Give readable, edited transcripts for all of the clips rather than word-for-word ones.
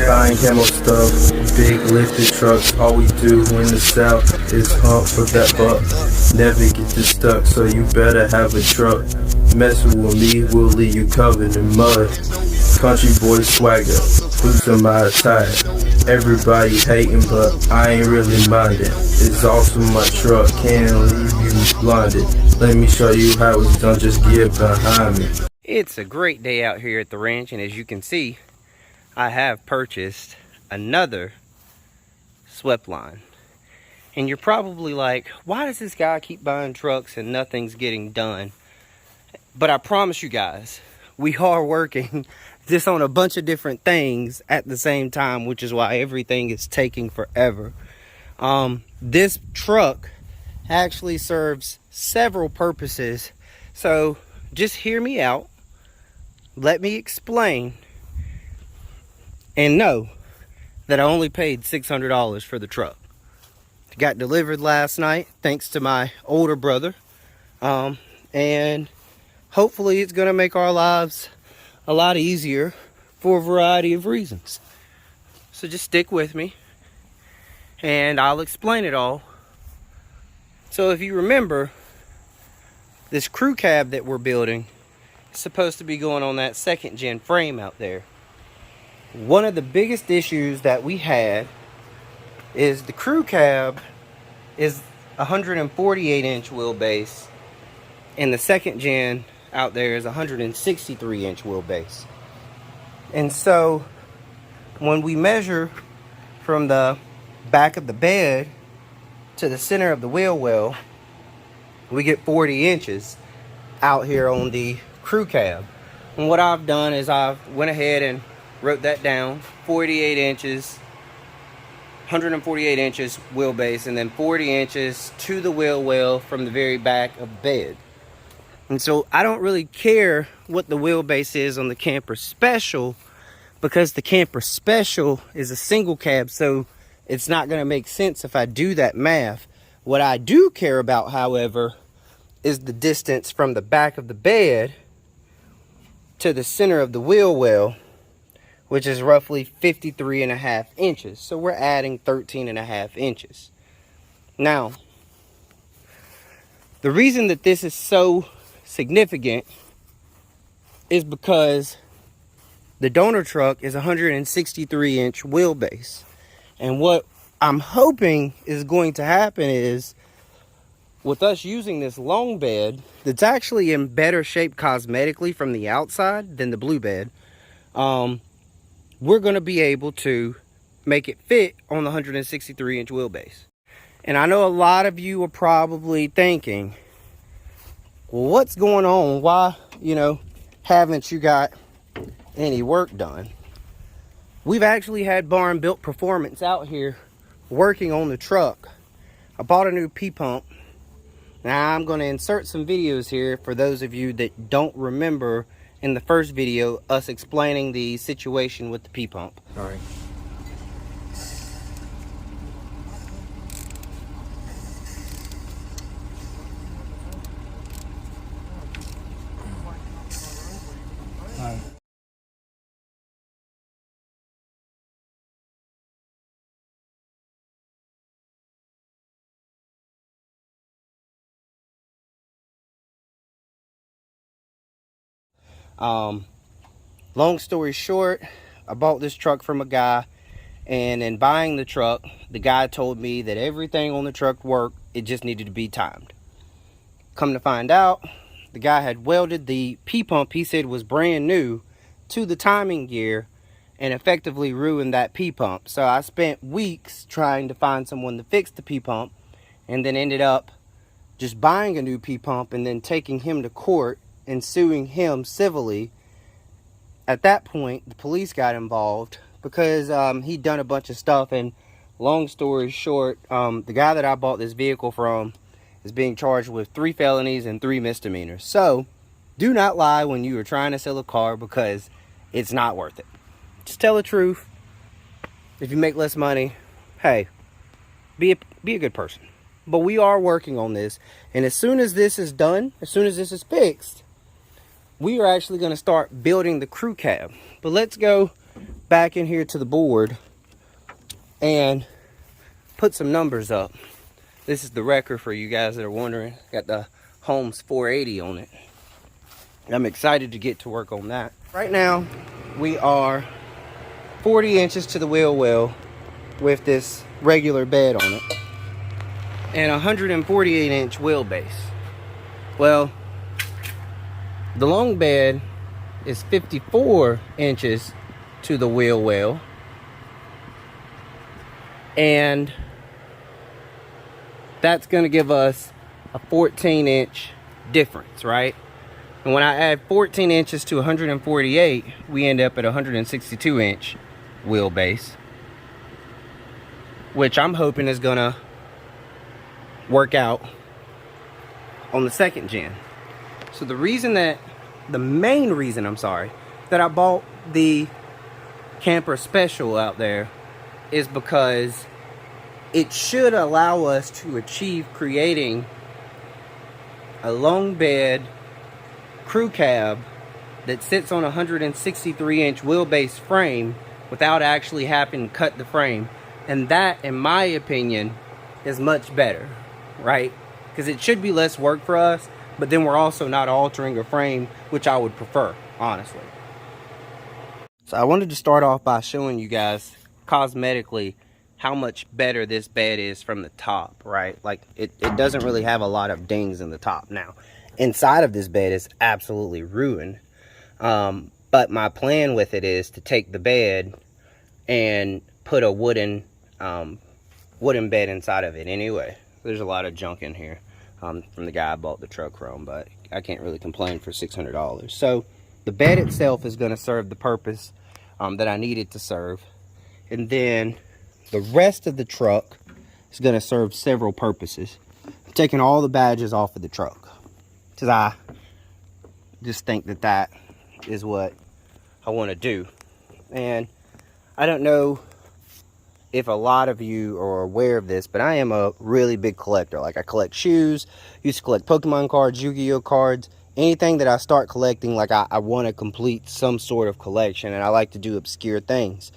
Buying camo stuff, big lifted trucks. All we do in the south is hunt for that buck. Never get this stuck, so you better have a truck. Messing with me will leave you covered in mud. Country boy swagger, boots on my attire. Everybody hating, but I ain't really minding. It's awesome, my truck can't leave you blinded. Let me show you how it's done, just get behind me. It's a great day out here at the ranch, and as you can see, I have purchased another Sweptline. And you're probably like, why does this guy keep buying trucks and nothing's getting done? But I promise you guys, we are working just on a bunch of different things at the same time, which is why everything is taking forever. This truck actually serves several purposes, so just hear me out. Let me explain, and know that I only paid $600 for the truck. It got delivered last night thanks to my older brother, and hopefully it's going to make our lives a lot easier for a variety of reasons. So just stick with me and I'll explain it all. So if you remember, this crew cab that we're building is supposed to be going on that second gen frame out there. One of the biggest issues that we had is the crew cab is 148 inch wheelbase, and the second gen out there is 163 inch wheelbase. And so when we measure from the back of the bed to the center of the wheel well, we get 40 inches out here on the crew cab. And what I've done is I've went ahead and wrote that down: 48 inches, 148 inches wheelbase, and then 40 inches to the wheel well from the very back of the bed. And so I don't really care what the wheelbase is on the Camper Special, because the Camper Special is a single cab, so it's not going to make sense if I do that math. What I do care about, however, is the distance from the back of the bed to the center of the wheel well, which is roughly 53.5 inches. So we're adding 13.5 inches. Now, the reason that this is so significant is because the donor truck is 163 inch wheelbase. And what I'm hoping is going to happen is, with us using this long bed that's actually in better shape cosmetically from the outside than the blue bed, we're going to be able to make it fit on the 163 inch wheelbase. And I know a lot of you are probably thinking, well, what's going on? Why, haven't you got any work done? We've actually had Barn Built Performance out here working on the truck. I bought a new P-pump. Now I'm going to insert some videos here for those of you that don't remember in the first video us explaining the situation with the P-pump. All right. Long story short, I bought this truck from a guy, and in buying the truck, the guy told me that everything on the truck worked, it just needed to be timed. Come to find out, the guy had welded the P-pump he said was brand new to the timing gear and effectively ruined that P-pump. So I spent weeks trying to find someone to fix the P-pump, and then ended up just buying a new P-pump and then taking him to court and suing him civilly. At that point, the police got involved because he'd done a bunch of stuff, and long story short, the guy that I bought this vehicle from is being charged with 3 felonies and 3 misdemeanors. So do not lie when you are trying to sell a car, because it's not worth it. Just tell the truth. If you make less money, hey, be a good person. But we are working on this, and as soon as this is done, as soon as this is fixed, we are actually going to start building the crew cab. But let's go back in here to the board and put some numbers up. This is the wrecker for you guys that are wondering. Got the Holmes 480 on it. I'm excited to get to work on that. Right now, we are 40 inches to the wheel well with this regular bed on it. And 148 inch wheelbase. Well, the long bed is 54 inches to the wheel well. And that's going to give us a 14 inch difference, right? And when I add 14 inches to 148, we end up at 162 inch wheelbase, which I'm hoping is going to work out on the second gen. So the main reason, that I bought the camper special out there is because it should allow us to achieve creating a long bed crew cab that sits on a 163 inch wheelbase frame without actually having to cut the frame. And that, in my opinion, is much better, right? Because it should be less work for us, but then we're also not altering a frame, which I would prefer, honestly. So I wanted to start off by showing you guys cosmetically how much better this bed is from the top, right? Like it doesn't really have a lot of dings in the top. Now, inside of this bed is absolutely ruined. But my plan with it is to take the bed and put a wooden bed inside of it anyway. There's a lot of junk in here from the guy I bought the truck from, but I can't really complain for $600. So the bed itself is going to serve the purpose that I need it to serve. And then the rest of the truck is going to serve several purposes. I'm taking all the badges off of the truck because I just think that that is what I want to do. And I don't know if a lot of you are aware of this, but I am a really big collector. Like, I collect shoes, used to collect Pokemon cards, Yu-Gi-Oh cards. Anything that I start collecting, like I want to complete some sort of collection, and I like to do obscure things.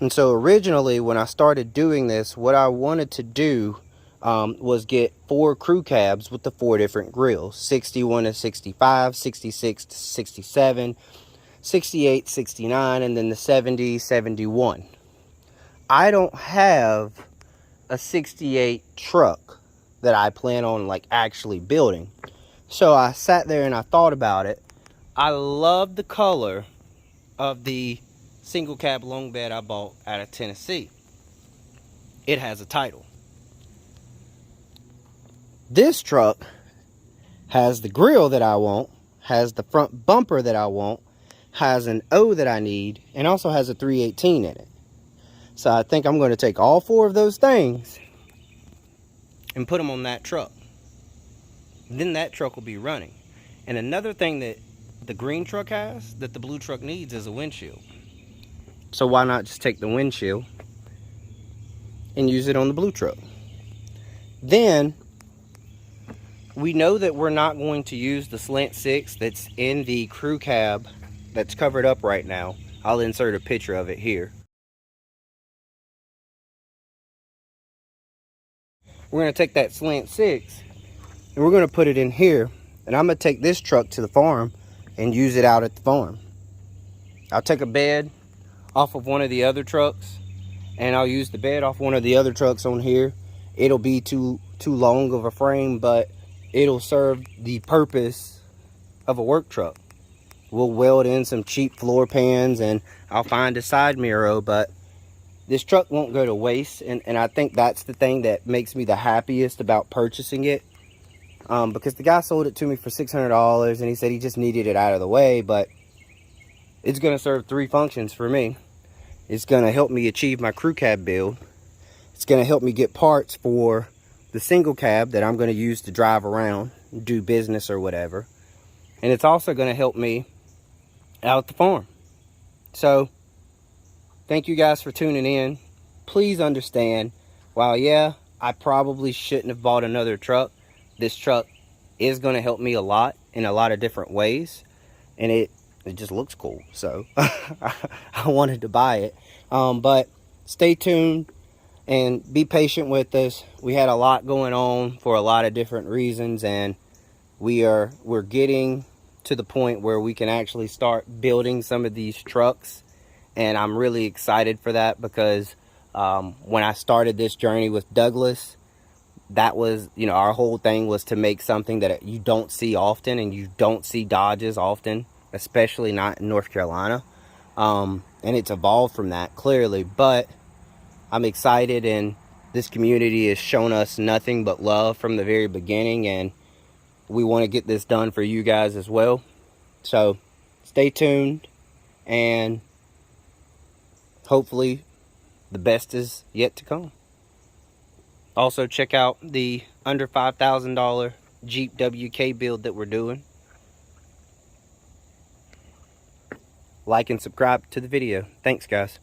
And so originally, when I started doing this, what I wanted to do was get 4 crew cabs with the 4 different grills: 61 to 65, 66 to 67, 68, 69, and then the 70, 71. I don't have a 68 truck that I plan on like actually building. So I sat there and I thought about it. I love the color of the single cab long bed I bought out of Tennessee. It has a title. This truck has the grill that I want, has the front bumper that I want, has an O that I need, and also has a 318 in it. So I think I'm going to take all 4 of those things and put them on that truck. Then that truck will be running. And another thing that the green truck has that the blue truck needs is a windshield. So why not just take the windshield and use it on the blue truck? Then we know that we're not going to use the slant 6 that's in the crew cab that's covered up right now. I'll insert a picture of it here. We're going to take that slant 6 and we're going to put it in here. And I'm going to take this truck to the farm and use it out at the farm. I'll take a bed off of one of the other trucks, and I'll use the bed off one of the other trucks on here. It'll be too long of a frame, but it'll serve the purpose of a work truck. We'll weld in some cheap floor pans, and I'll find a side mirror, but this truck won't go to waste. And I think that's the thing that makes me the happiest about purchasing it. Because the guy sold it to me for $600, and he said he just needed it out of the way, but it's going to serve 3 functions for me. It's going to help me achieve my crew cab build. It's going to help me get parts for the single cab that I'm going to use to drive around, do business or whatever. And it's also going to help me out at the farm. So, thank you guys for tuning in. Please understand, while yeah, I probably shouldn't have bought another truck, this truck is going to help me a lot in a lot of different ways. And it just looks cool, so I wanted to buy it. But stay tuned and be patient with us. We had a lot going on for a lot of different reasons, and we're getting to the point where we can actually start building some of these trucks, and I'm really excited for that, because when I started this journey with Douglas, that was, you know, our whole thing was to make something that you don't see often, and you don't see Dodges often, especially not in North Carolina. And it's evolved from that, clearly, but I'm excited, and this community has shown us nothing but love from the very beginning, and we want to get this done for you guys as well. So stay tuned, and hopefully the best is yet to come. Also, check out the under $5,000 Jeep WK build that we're doing. Like and subscribe to the video. Thanks, guys.